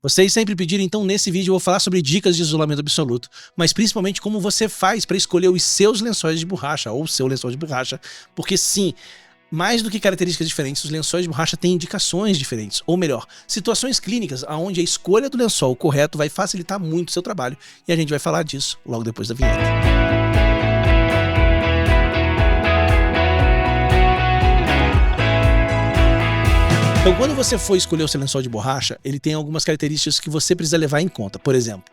Vocês sempre pediram, então nesse vídeo eu vou falar sobre dicas de isolamento absoluto, mas principalmente como você faz para escolher os seus lençóis de borracha ou o seu lençol de borracha, porque sim, mais do que características diferentes, os lençóis de borracha têm indicações diferentes, ou melhor, situações clínicas onde a escolha do lençol correto vai facilitar muito o seu trabalho, e a gente vai falar disso logo depois da vinheta. Então, quando você for escolher o seu lençol de borracha, ele tem algumas características que você precisa levar em conta. Por exemplo,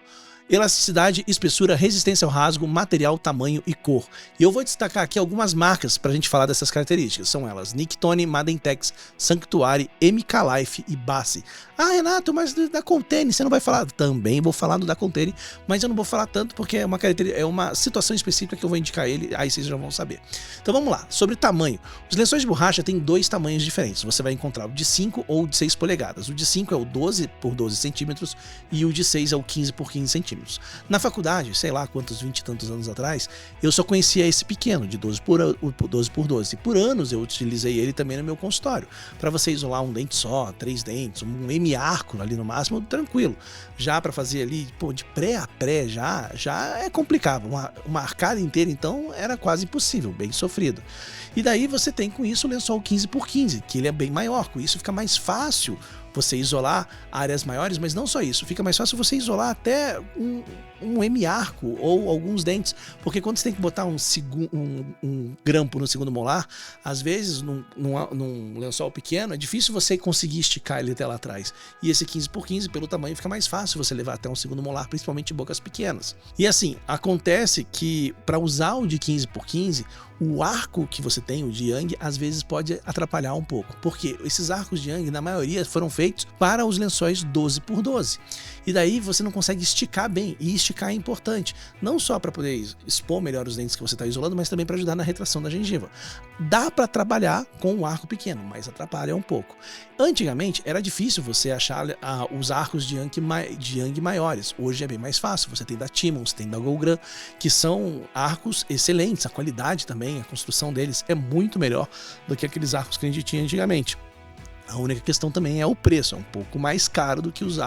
elasticidade, espessura, resistência ao rasgo, material, tamanho e cor. E eu vou destacar aqui algumas marcas para a gente falar dessas características. São elas Nictone, Madentex, Sanctuary, MK Life e Bassi. Ah, Renato, mas da Contene você não vai falar? Também vou falar do da Contene, mas eu não vou falar tanto porque é uma situação específica que eu vou indicar ele, aí vocês já vão saber. Então vamos lá, sobre tamanho. Os lençóis de borracha têm dois tamanhos diferentes. Você vai encontrar o de 5 ou de 6 polegadas. O de 5 é o 12 por 12 centímetros e o de 6 é o 15 por 15 centímetros. Na faculdade, sei lá quantos 20 e tantos anos atrás, eu só conhecia esse pequeno, de 12 por 12. Por anos eu utilizei ele também no meu consultório, para você isolar um dente só, 3 dentes, um M-arco ali no máximo, tranquilo. Já para fazer ali, pô, de pré a pré já é complicado. Uma arcada inteira então era quase impossível, bem sofrido. E daí você tem com isso o lençol 15 por 15, que ele é bem maior, com isso fica mais fácil você isolar áreas maiores, mas não só isso, fica mais fácil você isolar até um M-arco ou alguns dentes, porque quando você tem que botar um grampo no segundo molar, às vezes num lençol pequeno é difícil você conseguir esticar ele até lá atrás, e esse 15 por 15 pelo tamanho fica mais fácil você levar até um segundo molar, principalmente em bocas pequenas. E assim, acontece que para usar o de 15 por 15, o arco que você tem, o de Yang, às vezes pode atrapalhar um pouco, porque esses arcos de Yang, na maioria, foram feitos para os lençóis 12 por 12. E daí você não consegue esticar bem, e esticar é importante, não só para poder expor melhor os dentes que você está isolando, mas também para ajudar na retração da gengiva. Dá para trabalhar com um arco pequeno, mas atrapalha um pouco. Antigamente era difícil você achar os arcos de Yang maiores, hoje é bem mais fácil, você tem da Timmons, tem da Gogran, que são arcos excelentes, a qualidade também, a construção deles é muito melhor do que aqueles arcos que a gente tinha antigamente. A única questão também é o preço, é um pouco mais caro do que os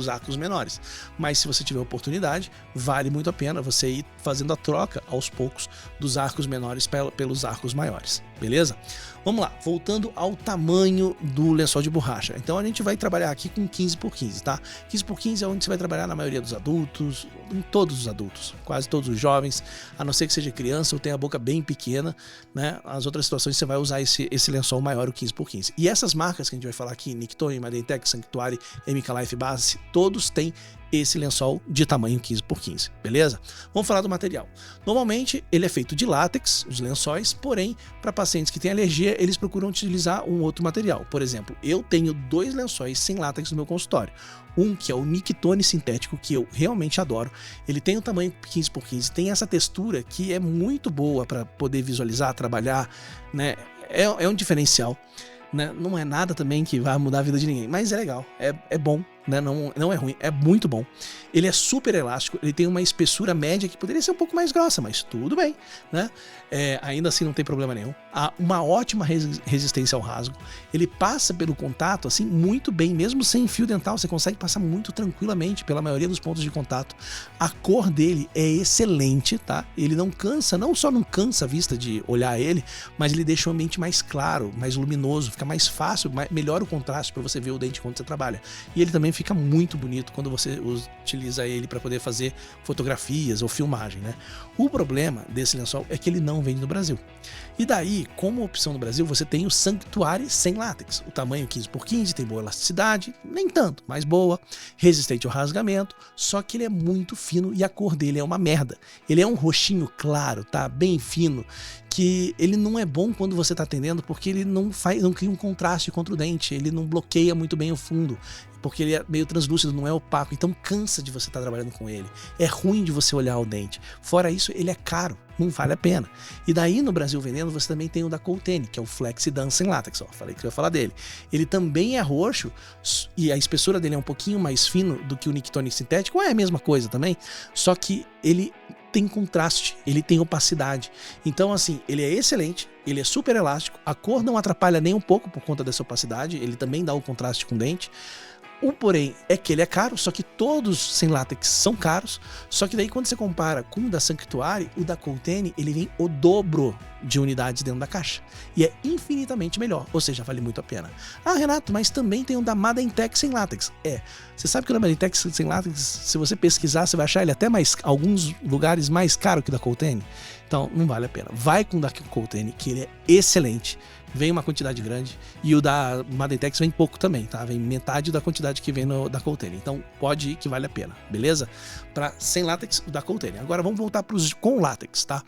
arcos menores. Mas se você tiver oportunidade, vale muito a pena você ir fazendo a troca aos poucos dos arcos menores pelos arcos maiores, beleza? Vamos lá, voltando ao tamanho do lençol de borracha. Então a gente vai trabalhar aqui com 15 por 15, tá? 15 por 15 é onde você vai trabalhar na maioria dos adultos, em todos os adultos, quase todos os jovens, a não ser que seja criança ou tenha a boca bem pequena, né? As outras situações você vai usar esse lençol maior, o 15 por 15. E essas marcas que a gente vai falar aqui, Nictone, Madentex, Sanctuary, MK Life, Bassi, todos têm esse lençol de tamanho 15 por 15, beleza? Vamos falar do material. Normalmente ele é feito de látex, os lençóis, porém para pacientes que têm alergia eles procuram utilizar um outro material. Por exemplo, eu tenho 2 lençóis sem látex no meu consultório. Um que é o Nictone sintético, que eu realmente adoro. Ele tem o tamanho 15 por 15, tem essa textura que é muito boa para poder visualizar, trabalhar, né? É um diferencial. Né? Não é nada também que vai mudar a vida de ninguém, mas é legal, é bom, né? Não é ruim, é muito bom. Ele é super elástico, ele tem uma espessura média que poderia ser um pouco mais grossa, mas tudo bem, né? Ainda assim não tem problema nenhum. Há uma ótima resistência ao rasgo, ele passa pelo contato assim muito bem, mesmo sem fio dental, você consegue passar muito tranquilamente pela maioria dos pontos de contato. A cor dele é excelente, tá? Ele não cansa, não só não cansa a vista de olhar ele, mas ele deixa o ambiente mais claro, mais luminoso, fica mais fácil, melhora o contraste para você ver o dente quando você trabalha. E ele também fica muito bonito quando você utiliza ele para poder fazer fotografias ou filmagem, né? O problema desse lençol é que ele não vende no Brasil. E daí, como opção no Brasil, você tem o Sanctuary sem látex. O tamanho 15 por 15, tem boa elasticidade, nem tanto, mas boa, resistente ao rasgamento, só que ele é muito fino e a cor dele é uma merda. Ele é um roxinho claro, tá? Bem fino, que ele não é bom quando você está atendendo porque ele não cria um contraste contra o dente, ele não bloqueia muito bem o fundo, porque ele é meio translúcido, não é opaco, então cansa de você estar trabalhando com ele. É ruim de você olhar o dente. Fora isso, ele é caro, não vale a pena. E daí no Brasil vendendo, você também tem o da Contene, que é o Flexidance sem látex, ó, falei que eu ia falar dele. Ele também é roxo e a espessura dele é um pouquinho mais fino do que o Nictone sintético, é a mesma coisa também, só que ele tem contraste, ele tem opacidade. Então assim, ele é excelente, ele é super elástico, a cor não atrapalha nem um pouco por conta dessa opacidade, ele também dá o contraste com o dente. O porém é que ele é caro, só que todos sem látex são caros, só que daí quando você compara com o da Sanctuary, o da Coltene, ele vem o dobro de unidades dentro da caixa. E é infinitamente melhor, ou seja, vale muito a pena. Ah, Renato, mas também tem o da Madentech sem látex. Você sabe que o da Madentech sem látex, se você pesquisar, você vai achar ele até mais, alguns lugares mais caro que o da Coltene. Então, não vale a pena. Vai com o da Coltene, que ele é excelente. Vem uma quantidade grande, e o da Madentech vem pouco também, tá? Vem metade da quantidade que vem da Coltene. Então pode ir que vale a pena, beleza? Para sem látex, o da Coltene. Agora vamos voltar para os com látex, tá?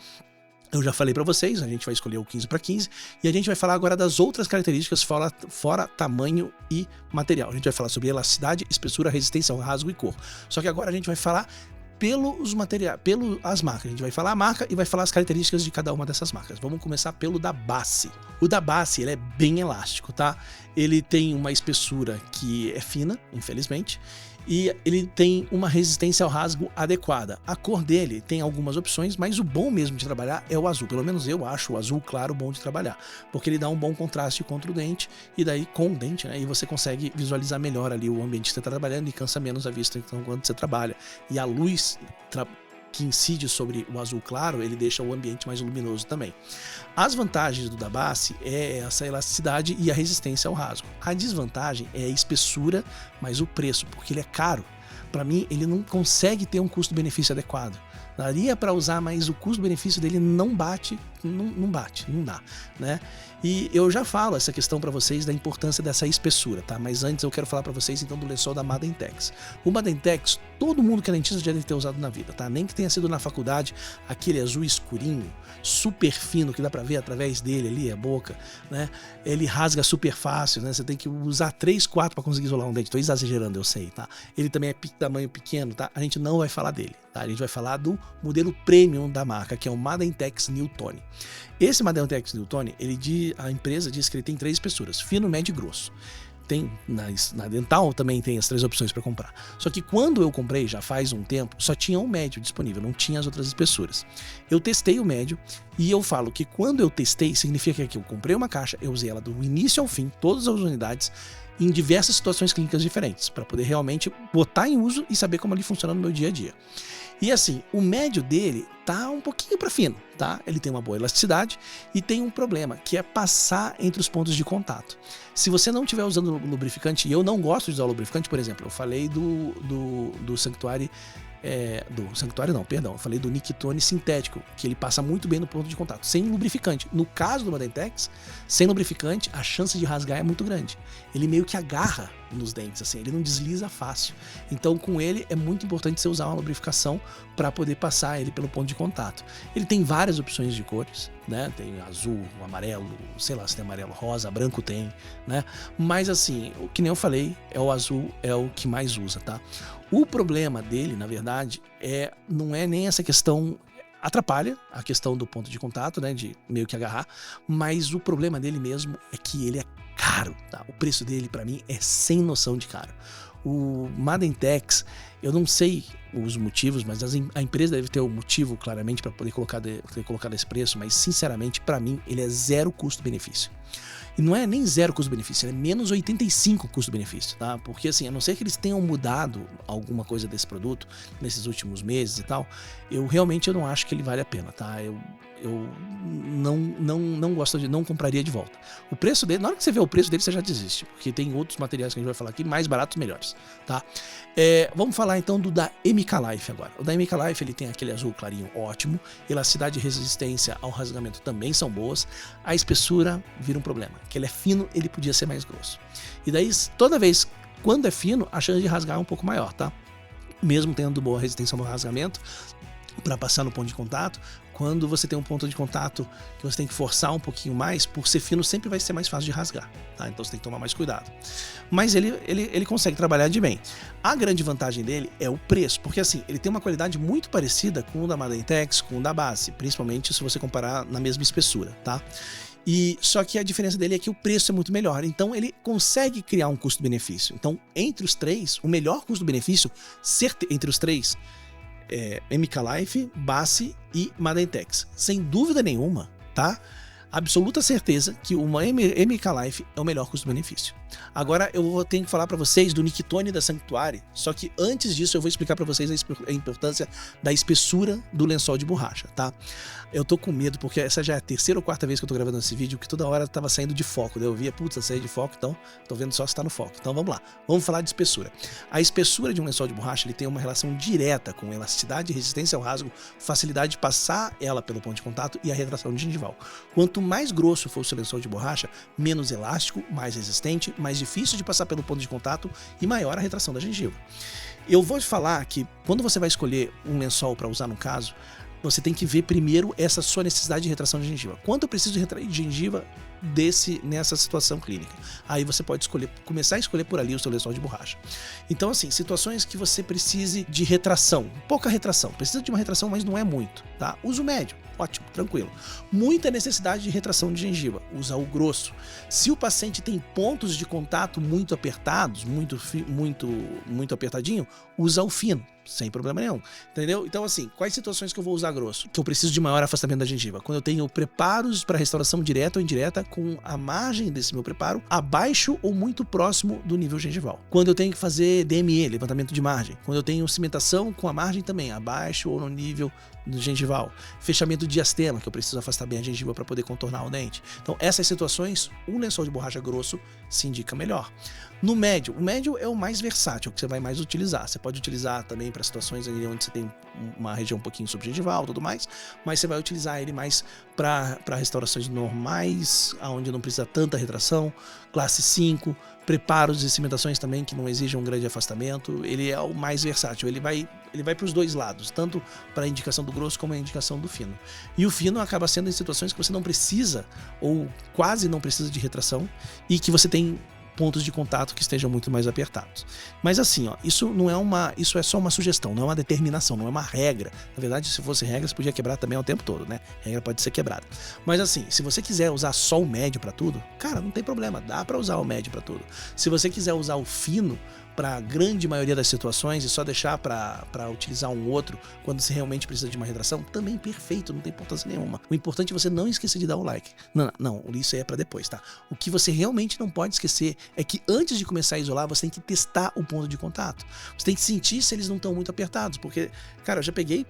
Eu já falei para vocês, a gente vai escolher o 15 para 15 e a gente vai falar agora das outras características fora tamanho e material. A gente vai falar sobre elasticidade, espessura, resistência ao rasgo e cor. Só que agora a gente vai falar pelos materiais, pelas marcas. A gente vai falar a marca e vai falar as características de cada uma dessas marcas. Vamos começar pelo da Bassi. O da Bassi, ele é bem elástico, tá? Ele tem uma espessura que é fina, infelizmente, e ele tem uma resistência ao rasgo adequada. A cor dele tem algumas opções, mas o bom mesmo de trabalhar é o azul. Pelo menos eu acho o azul claro bom de trabalhar, porque ele dá um bom contraste contra o dente, e daí com o dente, né? E você consegue visualizar melhor ali o ambiente que você está trabalhando e cansa menos a vista então quando você trabalha. E a luz que incide sobre o azul claro, ele deixa o ambiente mais luminoso também. As vantagens do da Bassi é essa elasticidade e a resistência ao rasgo. A desvantagem é a espessura, mas o preço, porque ele é caro. Para mim, ele não consegue ter um custo-benefício adequado. Daria para usar, mas o custo-benefício dele não bate, não dá, né? E eu já falo essa questão para vocês da importância dessa espessura, tá? Mas antes eu quero falar para vocês então do lençol da Madentech. O Madentech, todo mundo que é dentista já deve ter usado na vida, tá? Nem que tenha sido na faculdade, aquele azul escurinho, super fino, que dá para ver através dele ali, a boca, né? Ele rasga super fácil, né? Você tem que usar 3, 4 para conseguir isolar um dente. Tô exagerando, eu sei, tá? Ele também é tamanho pequeno, tá? A gente não vai falar dele, tá? A gente vai falar do modelo premium da marca, que é o Madentech Newtone. Esse Madentech Newtone, a empresa diz que ele tem 3 espessuras, fino, médio e grosso. Tem na Dental também tem as 3 opções para comprar. Só que quando eu comprei, já faz um tempo, só tinha um médio disponível, não tinha as outras espessuras. Eu testei o médio e eu falo que quando eu testei, significa que eu comprei uma caixa, eu usei ela do início ao fim, todas as unidades, em diversas situações clínicas diferentes, para poder realmente botar em uso e saber como ele funciona no meu dia a dia. E assim, o médio dele tá um pouquinho para fino, tá? Ele tem uma boa elasticidade e tem um problema, que é passar entre os pontos de contato. Se você não estiver usando lubrificante, e eu não gosto de usar o lubrificante, por exemplo, eu falei do Sanctuary, eu falei do Nictone sintético, que ele passa muito bem no ponto de contato, sem lubrificante. No caso do Madentech, sem lubrificante, a chance de rasgar é muito grande. Ele meio que agarra nos dentes, assim, ele não desliza fácil. Então, com ele, é muito importante você usar uma lubrificação para poder passar ele pelo ponto de contato. Ele tem várias opções de cores, né? Tem azul, amarelo, sei lá se tem amarelo, rosa, branco tem, né? Mas assim, o que nem eu falei, é o azul, é o que mais usa, tá? O problema dele, na verdade, não é nem essa questão, atrapalha a questão do ponto de contato, né, de meio que agarrar, mas o problema dele mesmo é que ele é caro, tá? O preço dele, para mim, é sem noção de caro. O Madentech, eu não sei os motivos, mas a empresa deve ter um motivo claramente para poder ter colocado esse preço, mas sinceramente, para mim, ele é zero custo-benefício. E não é nem zero custo-benefício, é menos 85 custo-benefício, tá? Porque assim, a não ser que eles tenham mudado alguma coisa desse produto nesses últimos meses e tal, eu realmente não acho que ele vale a pena, tá? Eu não gosto não compraria de volta. O preço dele, na hora que você vê o preço dele, você já desiste, porque tem outros materiais que a gente vai falar aqui, mais baratos, melhores, tá? Vamos falar então do da MK Life agora. O da MK Life, ele tem aquele azul clarinho ótimo, elasticidade e resistência ao rasgamento também são boas, a espessura vira um problema, que ele é fino, ele podia ser mais grosso. E daí, toda vez, quando é fino, a chance de rasgar é um pouco maior, tá? Mesmo tendo boa resistência ao rasgamento, para passar no ponto de contato, quando você tem um ponto de contato que você tem que forçar um pouquinho mais, por ser fino sempre vai ser mais fácil de rasgar, tá? Então você tem que tomar mais cuidado. Mas ele consegue trabalhar de bem. A grande vantagem dele é o preço, porque assim, ele tem uma qualidade muito parecida com o da Madentech, com o da Bassi, principalmente se você comparar na mesma espessura, tá? Só que a diferença dele é que o preço é muito melhor, então ele consegue criar um custo-benefício. Então, entre os três, o melhor custo-benefício entre os três MK Life, Bassi e Madentech. Sem dúvida nenhuma, tá? absoluta certeza que uma MK Life é o melhor custo-benefício. Agora eu vou ter que falar para vocês do Nictone da Sanctuary, só que antes disso eu vou explicar para vocês a importância da espessura do lençol de borracha, tá? Eu tô com medo porque essa já é a terceira ou quarta vez que eu tô gravando esse vídeo, que toda hora tava saindo de foco, né? Eu via, putz, sair de foco, então tô vendo só se tá no foco. Então vamos lá, vamos falar de espessura. A espessura de um lençol de borracha, ele tem uma relação direta com elasticidade, resistência ao rasgo, facilidade de passar ela pelo ponto de contato e a retração de gengival. Quanto mais grosso for o seu lençol de borracha, menos elástico, mais resistente, mais difícil de passar pelo ponto de contato e maior a retração da gengiva. Eu vou te falar que quando você vai escolher um lençol para usar no caso, você tem que ver primeiro essa sua necessidade de retração de gengiva. Quanto eu preciso de retrair de gengiva nessa situação clínica? Aí você pode escolher, começar a escolher por ali o seu lençol de borracha. Então assim, situações que você precise de retração, pouca retração, precisa de uma retração, mas não é muito, tá? Uso médio, ótimo, tranquilo. Muita necessidade de retração de gengiva, usa o grosso. Se o paciente tem pontos de contato muito apertados, muito apertadinho, usa o fino, sem problema nenhum, entendeu? Então assim, quais situações que eu vou usar grosso? Que eu preciso de maior afastamento da gengiva? Quando eu tenho preparos para restauração direta ou indireta com a margem desse meu preparo abaixo ou muito próximo do nível gengival. Quando eu tenho que fazer DME, levantamento de margem. Quando eu tenho cimentação com a margem também abaixo ou no nível do gengival. Fechamento de diastema, que eu preciso afastar bem a gengiva para poder contornar o dente. Então essas situações, um lençol de borracha grosso se indica melhor. No médio, o médio é o mais versátil, que você vai mais utilizar. Você pode utilizar também para situações onde você tem uma região um pouquinho subgengival e tudo mais, mas você vai utilizar ele mais para restaurações normais, onde não precisa tanta retração, classe 5, preparos e cimentações também que não exigem um grande afastamento. Ele é o mais versátil, ele vai para os dois lados, tanto para a indicação do grosso como a indicação do fino. E o fino acaba sendo em situações que você não precisa ou quase não precisa de retração e que você tem pontos de contato que estejam muito mais apertados. Mas assim, ó, isso é só uma sugestão, não é uma determinação, não é uma regra. Na verdade, se fosse regra, você podia quebrar também o tempo todo, né? A regra pode ser quebrada. Mas assim, se você quiser usar só o médio para tudo, cara, não tem problema, dá para usar o médio para tudo. Se você quiser usar o fino para a grande maioria das situações e só deixar para utilizar um outro quando você realmente precisa de uma retração, também perfeito, não tem importância nenhuma. O importante é você não esquecer de dar o like. Não, isso aí é para depois, tá? O que você realmente não pode esquecer é que antes de começar a isolar, você tem que testar o ponto de contato. Você tem que sentir se eles não estão muito apertados, porque, cara, eu já peguei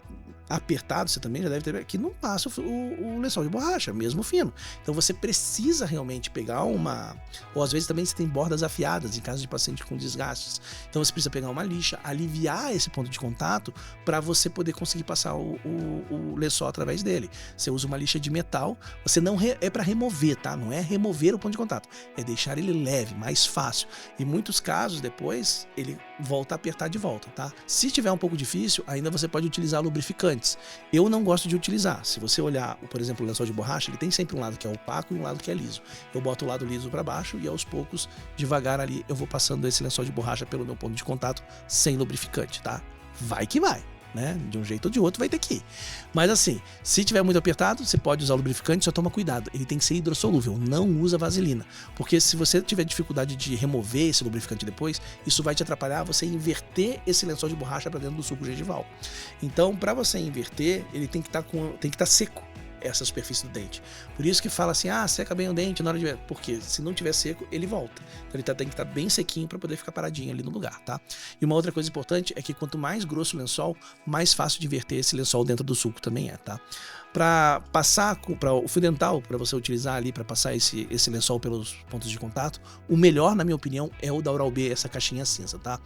apertado, você também já deve ter, que não passa o lençol de borracha, mesmo fino. Então você precisa realmente pegar ou às vezes também você tem bordas afiadas em caso de paciente com desgastes. Então você precisa pegar uma lixa, aliviar esse ponto de contato para você poder conseguir passar o lençol através dele. Você usa uma lixa de metal, você não é para remover, tá? Não é remover o ponto de contato, é deixar ele leve, mais fácil. Em muitos casos depois ele volta a apertar de volta, tá? Se tiver um pouco difícil, ainda você pode utilizar lubrificante. Eu não gosto de utilizar. Se você olhar, por exemplo, o lençol de borracha, ele tem sempre um lado que é opaco e um lado que é liso. Eu boto o lado liso para baixo e aos poucos, devagar ali, eu vou passando esse lençol de borracha pelo meu ponto de contato sem lubrificante, tá? Vai que vai, né? De um jeito ou de outro vai ter que ir. Mas assim, se tiver muito apertado, você pode usar o lubrificante, só toma cuidado. Ele tem que ser hidrossolúvel, não usa vaselina. Porque se você tiver dificuldade de remover esse lubrificante depois, isso vai te atrapalhar você inverter esse lençol de borracha para dentro do suco gengival. Então, para você inverter, ele tem que estar seco, essa superfície do dente. Por isso que fala assim, seca bem o dente na hora de... Porque se não tiver seco, ele volta. Então ele tem que estar bem sequinho para poder ficar paradinho ali no lugar, tá? E uma outra coisa importante é que quanto mais grosso o lençol, mais fácil de inverter esse lençol dentro do suco também é, tá? Para passar para o fio dental, para você utilizar ali para passar esse lençol pelos pontos de contato, o melhor, na minha opinião, é o da Oral-B, essa caixinha cinza, tá?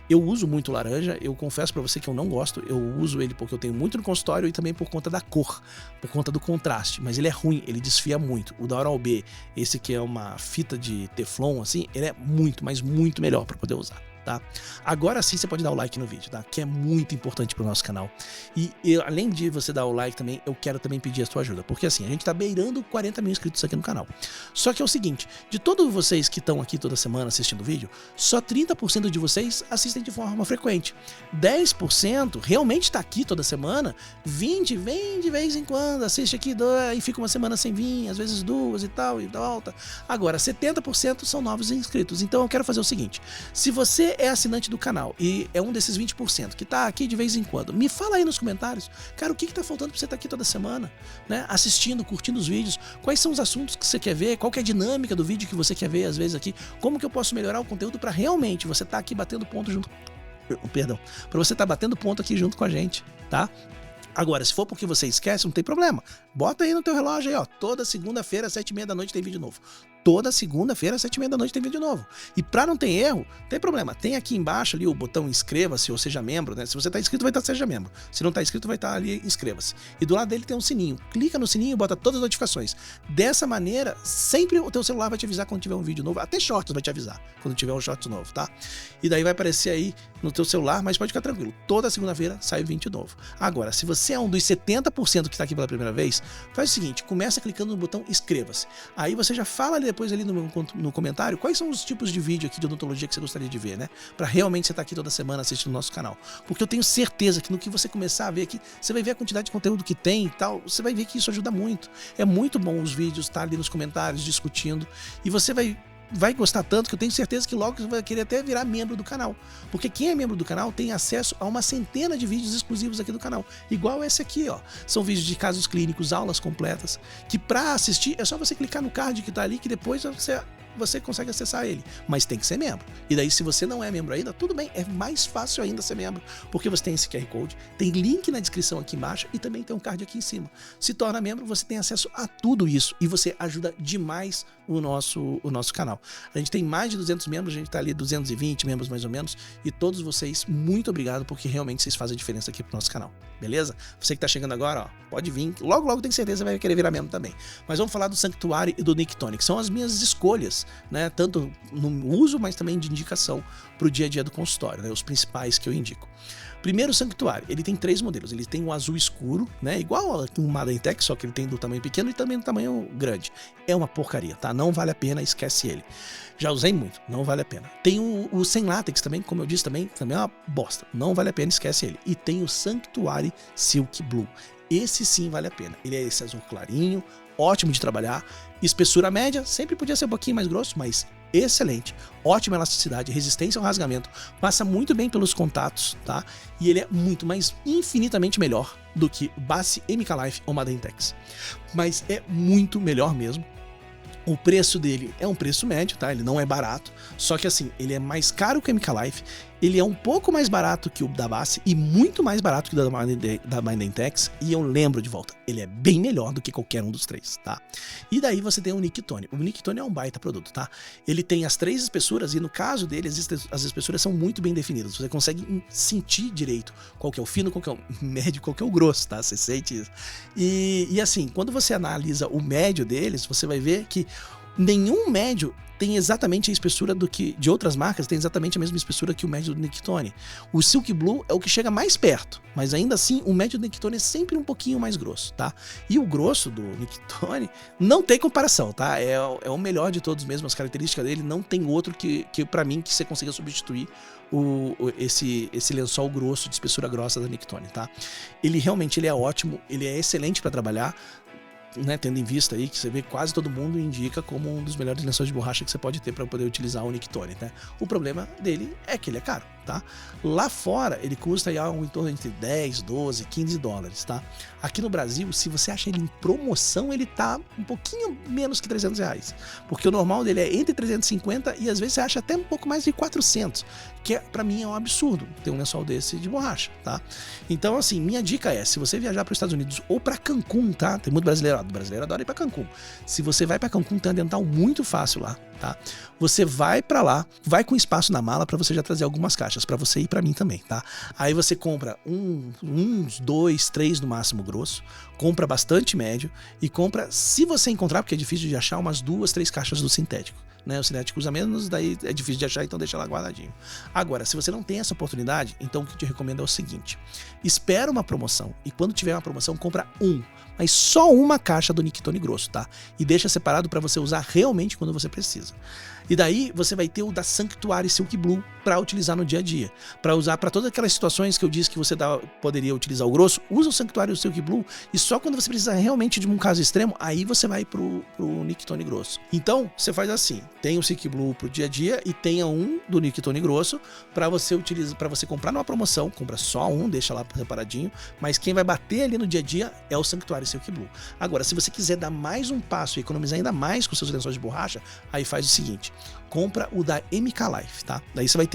Eu uso muito laranja, eu confesso para você que eu não gosto, eu uso ele porque eu tenho muito no consultório e também por conta da cor, por conta do contraste, mas ele é ruim, ele desfia muito. O da Oral-B, esse que é uma fita de teflon, assim, ele é muito, mas muito melhor para poder usar. Tá? Agora sim você pode dar o like no vídeo, tá? Que é muito importante pro nosso canal. E além de você dar o like também, eu quero também pedir a sua ajuda, porque assim, a gente tá beirando 40 mil inscritos aqui no canal. Só que é o seguinte, de todos vocês que estão aqui toda semana assistindo o vídeo, só 30% de vocês assistem de forma frequente. 10% realmente tá aqui toda semana, 20% vem de vez em quando, assiste aqui e fica uma semana sem vir, às vezes duas e tal, e volta. Agora, 70% são novos inscritos. Então eu quero fazer o seguinte, se você você é assinante do canal e é um desses 20% que tá aqui de vez em quando, me fala aí nos comentários, cara, o que tá faltando pra você estar aqui toda semana, né? Assistindo, curtindo os vídeos, quais são os assuntos que você quer ver, qual que é a dinâmica do vídeo que você quer ver às vezes aqui, como que eu posso melhorar o conteúdo pra realmente você tá aqui batendo ponto junto, perdão, pra você tá batendo ponto aqui junto com a gente, tá? Agora, se for porque você esquece, não tem problema. Bota aí no teu relógio aí, ó. Toda segunda-feira, às 7h30 da noite tem vídeo novo. Toda segunda-feira, às 7h30 da noite tem vídeo novo. E pra não ter erro, não tem problema. Tem aqui embaixo ali o botão inscreva-se ou seja membro, né? Se você tá inscrito, vai estar seja membro. Se não tá inscrito, vai estar ali inscreva-se. E do lado dele tem um sininho. Clica no sininho e bota todas as notificações. Dessa maneira, sempre o teu celular vai te avisar quando tiver um vídeo novo. Até Shorts vai te avisar quando tiver um Shorts novo, tá? E daí vai aparecer aí no teu celular, mas pode ficar tranquilo. Toda segunda-feira sai vídeo novo. Agora, se você é um dos 70% que tá aqui pela primeira vez, faz o seguinte, começa clicando no botão inscreva-se. Aí você já fala ali depois ali no comentário quais são os tipos de vídeo aqui de odontologia que você gostaria de ver, né? Pra realmente você estar aqui toda semana assistindo o nosso canal. Porque eu tenho certeza que no que você começar a ver aqui, você vai ver a quantidade de conteúdo que tem e tal, você vai ver que isso ajuda muito. É muito bom os vídeos, tá ali nos comentários, discutindo, e você vai gostar tanto que eu tenho certeza que logo você vai querer até virar membro do canal. Porque quem é membro do canal tem acesso a uma centena de vídeos exclusivos aqui do canal. Igual esse aqui, ó. São vídeos de casos clínicos, aulas completas, que pra assistir é só você clicar no card que tá ali, que depois você consegue acessar ele, mas tem que ser membro. E daí, se você não é membro ainda, tudo bem, é mais fácil ainda ser membro, porque você tem esse QR Code, tem link na descrição aqui embaixo e também tem um card aqui em cima. Se torna membro, você tem acesso a tudo isso e você ajuda demais o nosso canal. A gente tem mais de 200 membros, a gente tá ali 220 membros mais ou menos, e todos vocês, muito obrigado, porque realmente vocês fazem a diferença aqui pro nosso canal, beleza? Você que tá chegando agora, ó, pode vir, logo tenho certeza vai querer virar membro também. Mas vamos falar do Sanctuary e do Nicktony, que são as minhas escolhas, né, tanto no uso, mas também de indicação para o dia a dia do consultório, né, os principais que eu indico. Primeiro, o Sanctuary, ele tem 3 modelos, ele tem o azul escuro, né, igual o Madentech, só que ele tem do tamanho pequeno e também do tamanho grande. É uma porcaria, tá? Não vale a pena, esquece ele. Já usei muito, não vale a pena. Tem o sem látex também, como eu disse, também é uma bosta, não vale a pena, esquece ele. E tem o Sanctuary Silk Blue, esse sim vale a pena. Ele é esse azul clarinho, ótimo de trabalhar, espessura média, sempre podia ser um pouquinho mais grosso, mas excelente, ótima elasticidade, resistência ao rasgamento, passa muito bem pelos contatos, tá? E ele é muito, mas infinitamente melhor do que o Basi, MK Life ou Madentex. Mas é muito melhor mesmo. O preço dele é um preço médio, tá? Ele não é barato, só que assim, ele é mais caro que o MK Life, ele é um pouco mais barato que o da Basi e muito mais barato que o da Madentex, e eu lembro de volta, ele é bem melhor do que qualquer um dos 3, tá? E daí você tem o Nicktony. O Nicktony é um baita produto, tá? Ele tem as 3 espessuras e no caso dele as espessuras são muito bem definidas, você consegue sentir direito qual que é o fino, qual que é o médio, qual que é o grosso, tá? Você sente isso. E assim, quando você analisa o médio deles, você vai ver que nenhum médio tem exatamente a espessura de outras marcas, tem exatamente a mesma espessura que o médio do Nicktony. O Silk Blue é o que chega mais perto, mas ainda assim o médio do Nicktony é sempre um pouquinho mais grosso, tá? E o grosso do Nicktony não tem comparação, tá? É o melhor de todos mesmo, as características dele, não tem outro que pra mim que você consiga substituir esse lençol grosso, de espessura grossa da Nicktony, tá? Ele realmente é ótimo, ele é excelente para trabalhar, né, tendo em vista aí que você vê quase todo mundo indica como um dos melhores lençóis de borracha que você pode ter para poder utilizar o Nicktony, né? O problema dele é que ele é caro, tá? Lá fora ele custa aí em torno entre 10, 12, 15 dólares, tá? Aqui no Brasil, se você acha ele em promoção, ele tá um pouquinho menos que 300 reais, porque o normal dele é entre 350 e às vezes você acha até um pouco mais de 400, que pra mim é um absurdo ter um lençol desse de borracha, tá? Então assim, minha dica é, se você viajar para os Estados Unidos ou para Cancún, tá? Tem muito brasileiro adora ir para Cancún. Se você vai para Cancún, tem um dental muito fácil lá, tá? Você vai para lá, vai com espaço na mala para você já trazer algumas caixas para você e para mim também, tá? Aí você compra uns 2, 3 no máximo grosso, compra bastante médio e compra, se você encontrar, porque é difícil de achar, umas 2, 3 caixas do sintético. Né, o sintético usa menos, daí é difícil de achar, então deixa lá guardadinho. Agora, se você não tem essa oportunidade, então o que eu te recomendo é o seguinte: espera uma promoção e quando tiver uma promoção, compra mas só uma caixa do Nicktony grosso, tá? E deixa separado para você usar realmente quando você precisa. E daí você vai ter o da Sanctuary Silk Blue para utilizar no dia a dia, para usar para todas aquelas situações que eu disse que você poderia utilizar o grosso. Usa o Sanctuary Silk Blue e só quando você precisa realmente de um caso extremo, aí você vai pro Nicktony grosso. Então você faz assim, tenha o Silk Blue pro dia a dia e tenha um do Nictone grosso para você utilizar, para você comprar numa promoção, compra só um, deixa lá separadinho, mas quem vai bater ali no dia a dia é o Sanctuary Silk Blue. Agora, se você quiser dar mais um passo e economizar ainda mais com seus lençóis de borracha, aí faz o seguinte, compra o da MK Life, tá? Daí você vai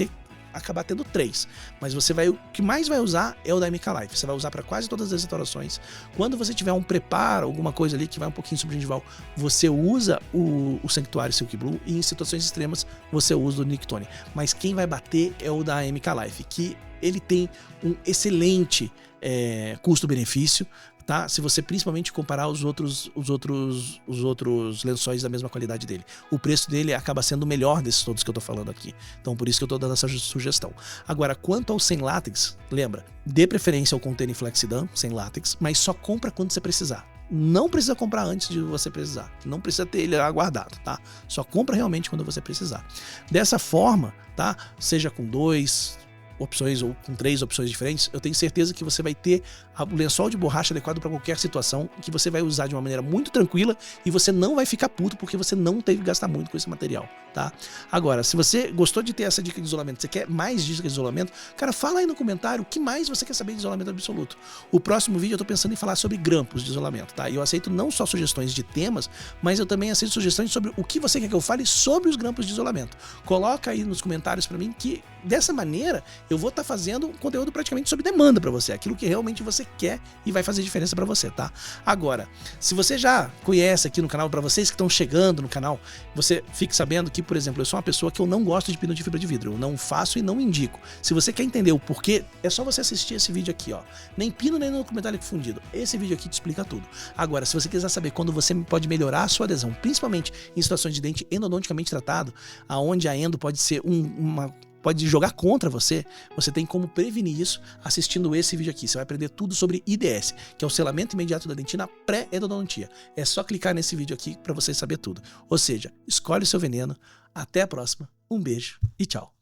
acabar tendo 3, mas o que mais vai usar é o da MK Life. Você vai usar para quase todas as restaurações. Quando você tiver um preparo, alguma coisa ali que vai um pouquinho sobre gengival, você usa o Sanctuary Silk Blue, e em situações extremas você usa o Nictone. Mas quem vai bater é o da MK Life, que ele tem um excelente custo-benefício, tá? Se você principalmente comparar os outros lençóis da mesma qualidade dele. O preço dele acaba sendo o melhor desses todos que eu tô falando aqui. Então por isso que eu tô dando essa sugestão. Agora, quanto ao sem látex, lembra, dê preferência ao Containing Flexidan sem látex, mas só compra quando você precisar. Não precisa comprar antes de você precisar. Não precisa ter ele aguardado, tá? Só compra realmente quando você precisar. Dessa forma, tá? Seja com 2 opções ou com 3 opções diferentes, eu tenho certeza que você vai ter o lençol de borracha adequado para qualquer situação, que você vai usar de uma maneira muito tranquila e você não vai ficar puto porque você não teve que gastar muito com esse material, tá? Agora, se você gostou de ter essa dica de isolamento, você quer mais dica de isolamento, cara, fala aí no comentário o que mais você quer saber de isolamento absoluto. O próximo vídeo eu tô pensando em falar sobre grampos de isolamento, tá? E eu aceito não só sugestões de temas, mas eu também aceito sugestões sobre o que você quer que eu fale sobre os grampos de isolamento. Coloca aí nos comentários para mim que dessa maneira eu vou estar fazendo um conteúdo praticamente sob demanda para você, aquilo que realmente você quer e vai fazer diferença para você, tá? Agora, se você já conhece aqui no canal, para vocês que estão chegando no canal, você fique sabendo que, por exemplo, eu sou uma pessoa que eu não gosto de pino de fibra de vidro, eu não faço e não indico. Se você quer entender o porquê, é só você assistir esse vídeo aqui, ó. Nem pino, nem no metálico fundido. Esse vídeo aqui te explica tudo. Agora, se você quiser saber quando você pode melhorar a sua adesão, principalmente em situações de dente endodonticamente tratado, aonde a endo pode ser pode jogar contra você, você tem como prevenir isso assistindo esse vídeo aqui. Você vai aprender tudo sobre IDS, que é o selamento imediato da dentina pré-endodontia. É só clicar nesse vídeo aqui para você saber tudo. Ou seja, escolhe o seu veneno. Até a próxima, um beijo e tchau.